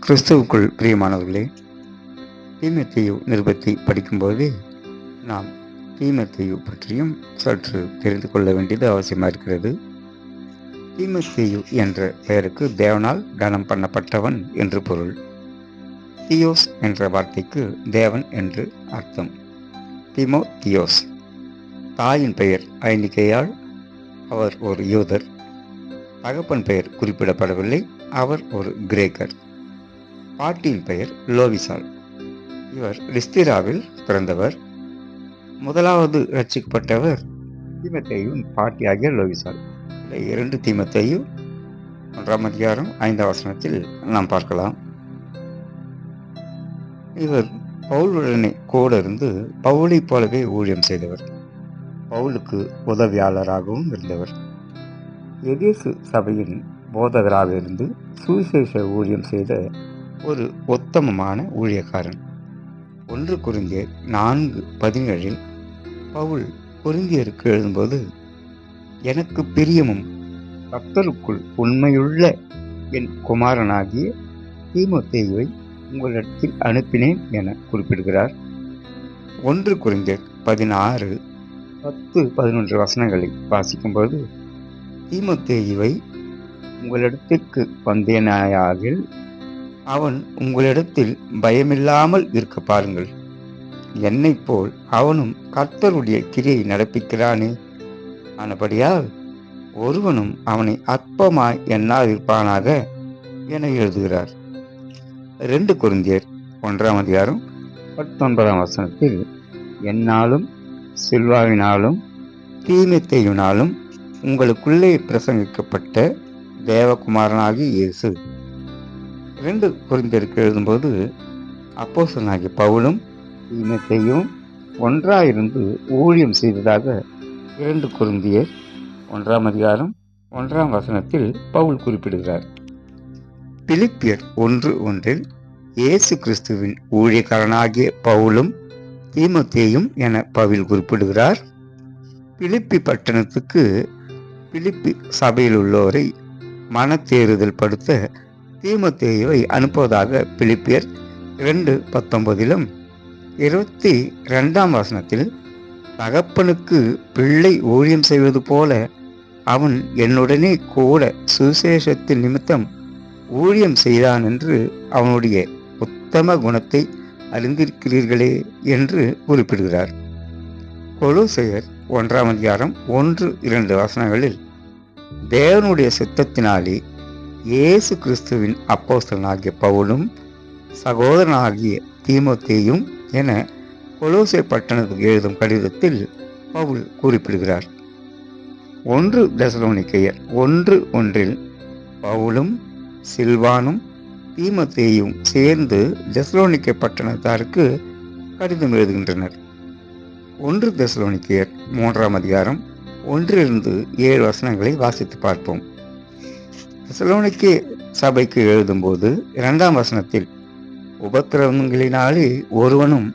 கிறிஸ்துவுக்குள் பிரியமானவர்களே, தீமோத்தேயு நிருபத்தை படிக்கும்போது நாம் தீமோத்தேயு பற்றியும் சற்று தெரிந்து கொள்ள வேண்டியது அவசியமாக இருக்கிறது. தீமோத்தேயு என்ற பெயருக்கு தேவனால் கனம் பண்ணப்பட்டவன் என்று பொருள். தியோஸ் என்ற வார்த்தைக்கு தேவன் என்று அர்த்தம். தியோஸ் தாயின் பெயர் ஐனிகேயாள், அவர் ஒரு யூதர். தகப்பன் பெயர் குறிப்பிடப்படவில்லை, அவர் ஒரு கிரேக்கர். பாட்டியின் பெயர் லோவிசாள், இவர் லிஸ்திராவில் பிறந்தவர். முதலாவது ரட்சிக்கப்பட்டவர் தீமோத்தேயுவின் பாட்டியாகிய லோவிசாள். 2 தீமோத்தேயு 1ஆம் அதிகாரம் 5ஆம் வசனத்தில் நாம் பார்க்கலாம். இவர் பவுலுடனே கூட இருந்து பவுலைப் போலவே ஊழியம் செய்தவர். பவுலுக்கு உதவியாளராகவும் இருந்தவர். எபேசு சபையின் போதகராக இருந்து சுவிசேஷ ஊழியம் செய்த ஒரு உத்தமமான ஊழியக்காரன். 1 கொரிந்தியர் 4:17 பவுல் கொரிந்தியருக்கு எழுதும்போது, எனக்கு பிரியமும் கர்த்தருக்குள் உண்மையுள்ள என் குமாரனாகிய தீமோத்தேயுவை உங்களிடத்தில் அனுப்பினேன் என குறிப்பிடுகிறார். 1 கொரிந்தியர் 16:10-11 வசனங்களை வாசிக்கும்போது, தீமோத்தேயுவை உங்களிடத்திற்கு வந்தேனாயாகில் அவன் உங்களிடத்தில் பயமில்லாமல் இருக்க பாருங்கள். என்னைப் போல் அவனும் கர்த்தருடைய கிரியை நடப்பிக்கிறானே. ஆனபடியால் ஒருவனும் அவனை அற்பமாய் எண்ணாதிருப்பானாக என எழுதுகிறார். 2 கொரிந்தியர் 1ஆம் அதிகாரம் 19ஆம் வசனத்தில், என்னாலும் சில்வாவினாலும் தீமோத்தேயுவினாலும் உங்களுக்குள்ளே பிரசங்கிக்கப்பட்ட தேவகுமாரனாகிய இயேசு. 2 கொரிந்தியருக்கு எழுதும்போது, அப்போஸ்தலனாகிய பவுலும் தீமோத்தேயுவும் ஒன்றாயிருந்து ஊழியம் செய்ததாக 2 கொரிந்தியர் 1ஆம் அதிகாரம் 1ஆம் வசனத்தில் பவுல் குறிப்பிடுகிறார். பிலிப்பியர் 1:1 இயேசு கிறிஸ்துவின் ஊழியக்காரனாகிய பவுலும் தீமோத்தேயும் என பவுல் குறிப்பிடுகிறார். பிலிப்பி பட்டணத்துக்கு பிலிப்பி சபையில் உள்ளோரை மனத்தேறுதல் படுத்த தீமோத்தேயுவை அனுப்புவதாக பிலிப்பியர் 2:19 22ஆம் வசனத்தில், தகப்பனுக்கு பிள்ளை ஊழியம் செய்வது போல அவன் என்னுடனே கூட சுவிசேஷத்தின் நிமித்தம் ஊழியம் செய்தான் என்று அவனுடைய உத்தம குணத்தை அறிந்திருக்கிறீர்களே என்று குறிப்பிடுகிறார். கொலோசையர் 1ஆம் அதிகாரம் 1-2 வசனங்களில், தேவனுடைய சித்தத்தினாலே இயேசு கிறிஸ்துவின் அப்போஸ்தலனாகிய பவுலும் சகோதரனாகிய தீமோத்தேயும் என கொலோசை பட்டணத்துக்கு எழுதும் கடிதத்தில் பவுல் குறிப்பிடுகிறார். 1 தெசலோனிக்கேயர் 1:1 பவுலும் சில்வானும் தீமோத்தேயும் சேர்ந்து தெசலோனிக்கே பட்டணத்தாருக்கு கடிதம் எழுதுகின்றனர். 1 தெசலோனிக்கேயர் 3ஆம் அதிகாரம் 1-7 வசனங்களை வாசித்து பார்ப்போம். தெசலோனிக்கே சபைக்கு எழுதும்போது 2ஆம் வசனத்தில், உபத்திரவங்களினாலே ஒருவனும்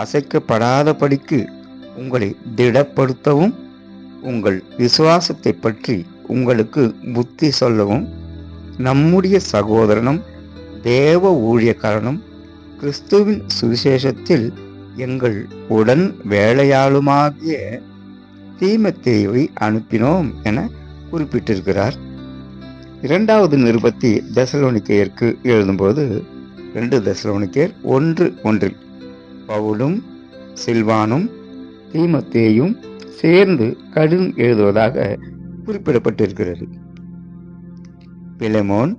அசைக்கப்படாதபடிக்கு உங்களை திடப்படுத்தவும் உங்கள் விசுவாசத்தை பற்றி உங்களுக்கு புத்தி சொல்லவும் நம்முடைய சகோதரனும் தேவ ஊழியக்காரனும் கிறிஸ்துவின் சுவிசேஷத்தில் எங்கள் உடன் வேலையாளுமாகிய தீமோத்தேயுவை அனுப்பினோம் என குறிப்பிட்டிருக்கிறார். 2வது நிருபத்தை தெசலோனிக்கேயருக்கு எழுதும்போது 2 தெசலோனிக்கேயர் 1:1 பவுலும் சில்வானும் தீமோத்தேயும் சேர்ந்து கடிதம் எழுதுவதாக குறிப்பிடப்பட்டிருக்கிறது. பிலெமோன்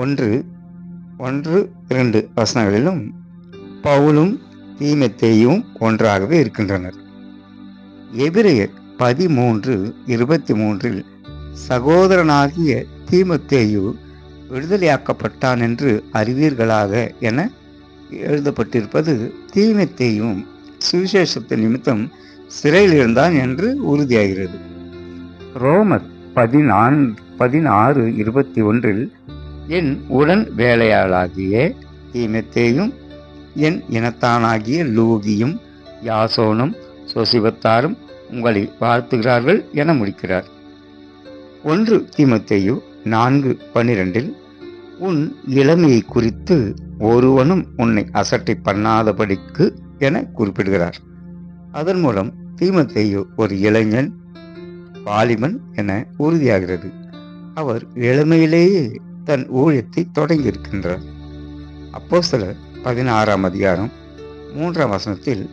1:1-2 வசனங்களிலும் பவுலும் தீமோத்தேயும் ஒன்றாகவே இருக்கின்றனர். எபிரெயர் 13:23 சகோதரனாகிய தீமோத்தேயு விடுதலையாக்கப்பட்டான் என்று அறிவீர்களாக என எழுதப்பட்டிருப்பது தீமோத்தேயும் சுவிசேஷத்தின் நிமித்தம் சிறையில் இருந்தான் என்று உறுதியாகிறது. ரோமர் 16:21 என் உடன் வேலையாளாகிய தீமோத்தேயும் என் இனத்தானாகிய லூகியும் யாசோனும் சொசிபத்தாரும் உங்களை வாழ்த்துகிறார்கள் என முடிக்கிறார். 1 தீமோத்தேயு 4:12 உன் இளமையை குறித்து ஒருவனும் உன்னை அசட்டை பண்ணாதபடிக்கு என குறிப்பிடுகிறார். அதன் மூலம் தீமோத்தேயு ஒரு இளைஞன், வாலிபன் என உறுதியாகிறது. அவர் இளமையிலேயே தன் ஊழியத்தை தொடங்கியிருக்கின்றார். அப்போஸ்தலர் 16ஆம் அதிகாரம் 3ஆம் வசனத்தில்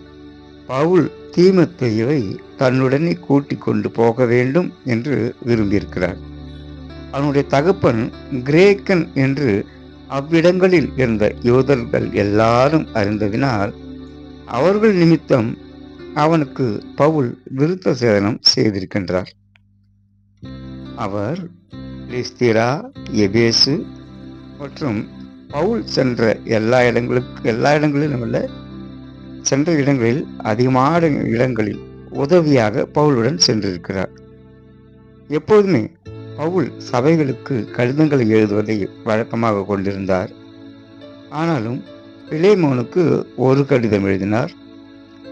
பவுல் தீமோத்தேயுவை தன்னுடனே கூட்டிக் கொண்டு போக வேண்டும் என்று விரும்பியிருக்கிறார். அவனுடைய தகப்பன் கிரேக்கன் என்று அவ்விடங்களில் இருந்த யூதர்கள் எல்லாரும் அறிந்ததினால் அவர்கள் நிமித்தம் அவனுக்கு பவுல் விருத்த சேதனம் செய்திருக்கின்றார். அவர் லிஸ்திரா, எபேசு மற்றும் பவுல் சென்ற எல்லா இடங்களிலும் உள்ள சென்ற இடங்களில் அதிகமான இடங்களில் உதவியாக பவுலுடன் சென்றிருக்கிறார். எப்போதுமே பவுல் சபைகளுக்கு கடிதங்களை எழுதுவதை வழக்கமாக கொண்டிருந்தார். ஆனாலும் பிலேமோனுக்கு ஒரு கடிதம் எழுதினார்,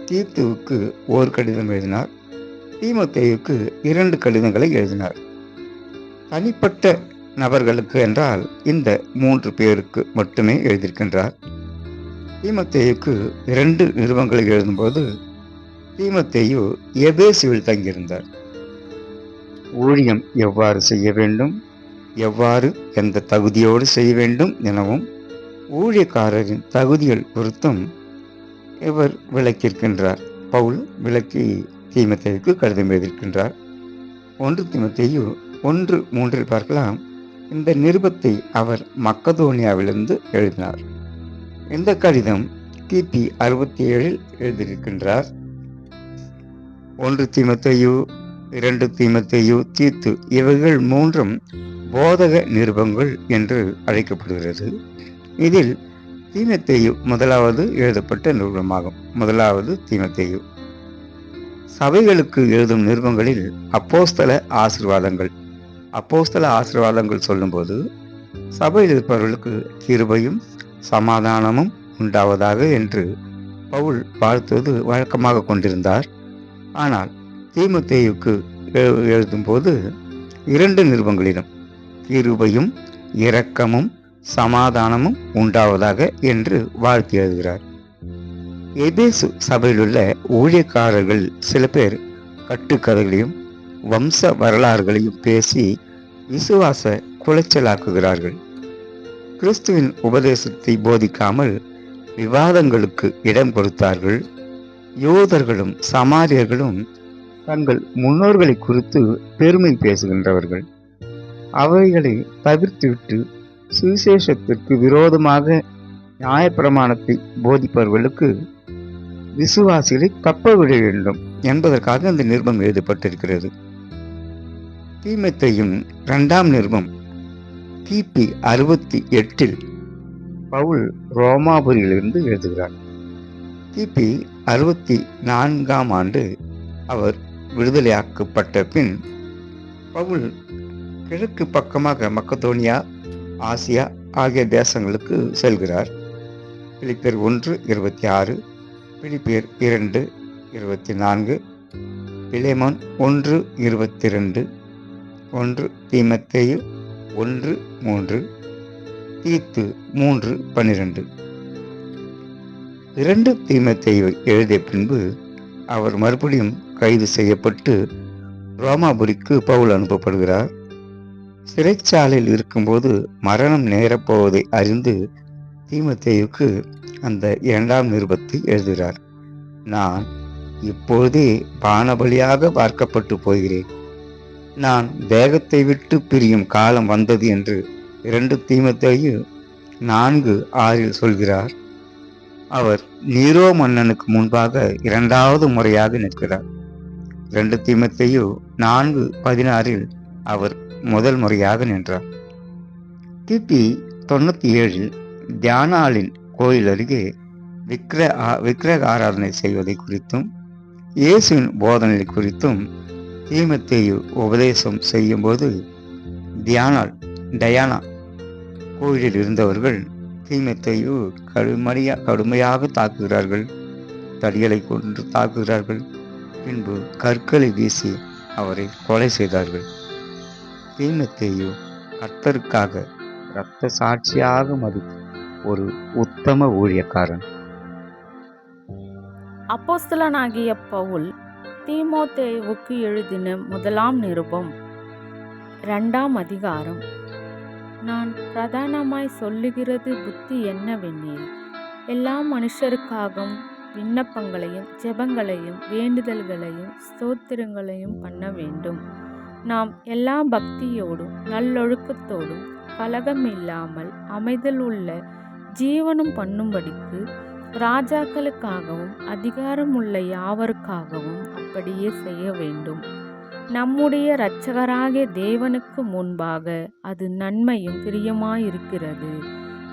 தீத்துவுக்கு ஒரு கடிதம் எழுதினார், தீமோத்தேயுக்கு 2 கடிதங்களை எழுதினார். தனிப்பட்ட நபர்களுக்கு என்றால் இந்த 3 பேருக்கு மட்டுமே எழுதியிருக்கின்றார். தீமோத்தேயுக்கு 2 நிருபங்களை எழுதும்போது தீமோத்தேயு எபேசுவில் தங்கியிருந்தார். ஊழியம் எவ்வாறு செய்ய வேண்டும், எவ்வாறு எந்த தகுதியோடு செய்ய வேண்டும் எனவும் ஊழியக்காரரின் தகுதிகள் குறித்தும் இவர் விளக்கியிருக்கின்றார். பவுல் விளக்கி தீமோத்தேயுக்கு கடிதம் எழுதியிருக்கின்றார். 1 தீமோத்தேயு 1:3 பார்க்கலாம். இந்த நிருபத்தை அவர் மக்கதோனியாவிலிருந்து எழுதினார். இந்த கடிதம் கிபி 67 எழுதியிருக்கின்றார். 1 தீமோத்தேயு, 2 தீமோத்தேயு, தீத்து இவைகள் 3 போதக நிருபங்கள் என்று அழைக்கப்படுகிறது. இதில் தீமோத்தேயு முதலாவது எழுதப்பட்ட நிருபமாகும். முதலாவது தீமோத்தேயு. சபைகளுக்கு எழுதும் நிருபங்களில் அப்போஸ்தல ஆசீர்வாதங்கள் சொல்லும்போது சபையில் இருப்பவர்களுக்கு கிருபையும் சமாதானமும் உண்டாவதாக என்று பவுல் வாழ்த்துவது வழக்கமாக கொண்டிருந்தார். ஆனால் தீமோத்தேயுக்கு எழுதும்போது 2 நிருபங்களிலும் கிருபையும் இரக்கமும் சமாதானமும் உண்டாவதாக என்று வாழ்த்து எழுதுகிறார். எபேசு சபையிலுள்ள ஊழியக்காரர்கள் சில பேர் கட்டுக்கதைகளையும் வம்ச வரலாறுகளையும் பேசி விசுவாச குலைச்சலாக்குகிறார்கள். கிறிஸ்துவின் உபதேசத்தை போதிக்காமல் விவாதங்களுக்கு இடம் கொடுத்தார்கள். யூதர்களும் சமாரியர்களும் தங்கள் முன்னோர்களை குறித்து பெருமை பேசுகின்றவர்கள். அவைகளை தவிர்த்துவிட்டு சுவிசேஷத்திற்கு விரோதமாக நியாயப்பிரமாணத்தை போதிப்பவர்களுக்கு விசுவாசிகளை தப்பவிட வேண்டும் என்பதற்காக இந்த நிருபம் எழுதப்பட்டிருக்கிறது. தீமோத்தேயுவின் 2ஆம் நிருபம் கிபி 68 பவுல் ரோமாபுரியிலிருந்து எழுதுகிறார். கிபி 64ஆம் ஆண்டு அவர் விடுதலையாக்கப்பட்ட பின் பவுல் கிழக்கு பக்கமாக மக்கதோனியா, ஆசியா ஆகிய தேசங்களுக்கு செல்கிறார். பிலிப்பியர் 1:26, பிலிப்பியர் 2:24, பிலேமோன் 1:22, 1 தீமோத்தேயு 1:3, தீத்து 3:12. 2 தீமோத்தேயுவை எழுதிய பின்பு அவர் மறுபடியும் கைது செய்யப்பட்டு ரோமாபுரிக்கு பவுல் அனுப்பப்படுகிறார். சிறைச்சாலையில் இருக்கும்போது மரணம் நேரப்போவதை அறிந்து தீமோத்தேயுக்கு அந்த 2ஆம் நிருபத்தை எழுதுகிறார். நான் இப்பொழுதே பானபலியாக பார்க்கப்பட்டு போகிறேன். நான் தேகத்தை விட்டு பிரியும் காலம் வந்தது என்று 2 தீமோத்தேயு 4:6 சொல்கிறார். அவர் நீரோ மன்னனுக்கு முன்பாக 2வது முறையாக நிற்கிறார். 2 தீமோத்தேயு 4:16 அவர் முதல் முறையாக நின்றார். கிபி 97 தியானாளின் கோயில் அருகே விக்கிரக ஆராதனை செய்வதை குறித்தும் இயேசுவின் போதனை குறித்தும் தீமோத்தேயு உபதேசம் செய்யும்போது டயானா கோயிலில் இருந்தவர்கள் தீமோத்தேயு கடுமையாக தாக்குகிறார்கள். தடிகளை கொண்டு தாக்குகிறார்கள். பின்பு கற்களை வீசி அவரை கொலை செய்தார்கள். தீமோத்தேயு கர்த்தருக்காக இரத்த சாட்சியாக மதித்த ஒரு உத்தம ஊழியக்காரன். அப்போஸ்தலனாகிய பவுல் தீமோத்தேயுவுக்கு எழுதின முதலாம் நிருபம் 2ஆம் அதிகாரம். நான் பிரதானமாய் சொல்லுகிறது புத்தி என்னவெனில், எல்லா மனுஷருக்காகவும் விண்ணப்பங்களையும் ஜெபங்களையும் வேண்டுதல்களையும் ஸ்தோத்திரங்களையும் பண்ண வேண்டும். நாம் எல்லா பக்தியோடும் நல்லொழுக்கத்தோடும் கலகமில்லாமல் அமைதல் உள்ள ஜீவனம் பண்ணும்படிக்கு ராஜாக்களுக்காகவும் அதிகாரமுள்ள யாவருக்காகவும் அப்படியே செய்ய வேண்டும். நம்முடைய இரட்சகராகிய தேவனுக்கு முன்பாக அது நன்மையும் பிரியமாயிருக்கிறது.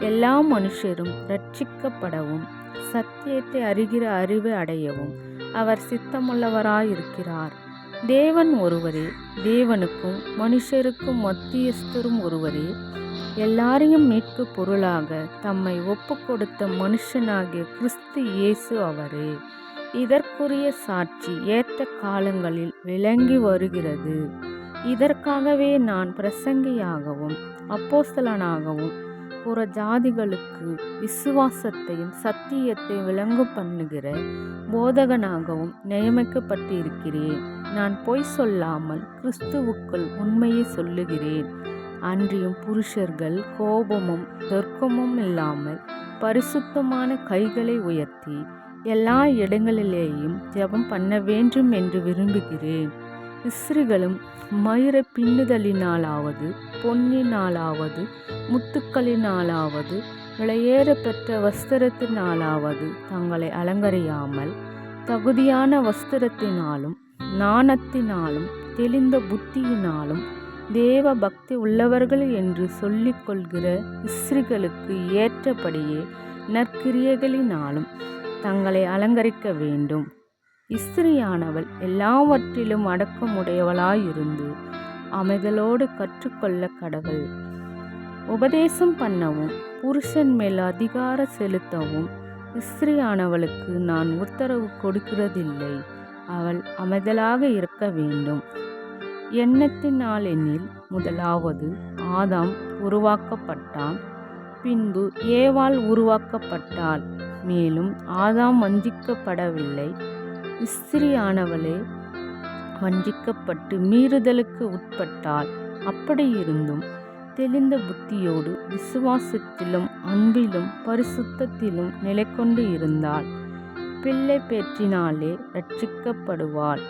எல்லா மனுஷரும் இரட்சிக்கப்படவும் சத்தியத்தை அறிகிற அறிவு அடையவும் அவர் சித்தமுள்ளவராயிருக்கிறார். தேவன் ஒருவரே, தேவனுக்கும் மனுஷருக்கும் மத்தியஸ்தரும் ஒருவரே, எல்லாரையும் மீட்கு பொருளாக தம்மை ஒப்பு கொடுத்த மனுஷனாகிய கிறிஸ்து இயேசு அவரே. இதற்குரிய சாட்சி ஏற்ற காலங்களில் விளங்கி வருகிறது. இதற்காகவே நான் பிரசங்கியாகவும் அப்போஸ்தலனாகவும் புற ஜாதிகளுக்கு விசுவாசத்தையும் சத்தியத்தை விளங்க பண்ணுகிற போதகனாகவும் நியமிக்கப்பட்டிருக்கிறேன். நான் பொய் சொல்லாமல் கிறிஸ்துவுக்குள் உண்மையை சொல்லுகிறேன். அன்றியும் புருஷர்கள் கோபமும் தர்க்கமும் இல்லாமல் பரிசுத்தமான கைகளை உயர்த்தி எல்லா இடங்களிலேயும் ஜெபம் பண்ண வேண்டும் என்று விரும்புகிறேன். ஸ்திரீகளும் மயிர பின்னுதலினாலாவது பொன்னினாலாவது முத்துக்களினாலாவது விலையேற பெற்ற வஸ்திரத்தினாலாவது தங்களை அலங்கரியாமல் தகுதியான வஸ்திரத்தினாலும் நாணத்தினாலும் தெளிந்த புத்தியினாலும் தேவ பக்தி உள்ளவர்கள் என்று சொல்லிக் கொள்கிற ஸ்திரீகளுக்கு ஏற்றபடியே நற்கிரியைகளினாலும் தங்களை அலங்கரிக்க வேண்டும். ஸ்திரியானவள் எல்லாவற்றிலும் அடக்கமுடையவளாயிருந்து அமைதலோடு கற்றுக்கொள்ள கடவுள். உபதேசம் பண்ணவும் புருஷன் மேல் அதிகார செலுத்தவும் ஸ்திரியானவளுக்கு நான் உத்தரவு கொடுக்கிறதில்லை. அவள் அமைதலாக இருக்க வேண்டும். எண்ணத்தினால் எண்ணில் முதலாவது ஆதாம் உருவாக்கப்பட்டான், பின்பு ஏவாள் உருவாக்கப்பட்டாள். மேலும் ஆதாம் வஞ்சிக்கப்படவில்லை, ஸ்திரியானவளே வஞ்சிக்கப்பட்டு மீறுதலுக்கு உட்பட்டாள். அப்படியிருந்தும் தெளிந்த புத்தியோடு விசுவாசத்திலும் அன்பிலும் பரிசுத்தத்திலும் நிலை கொண்டு இருந்தாள். பிள்ளை பேற்றினாலே ரட்சிக்கப்படுவாள்.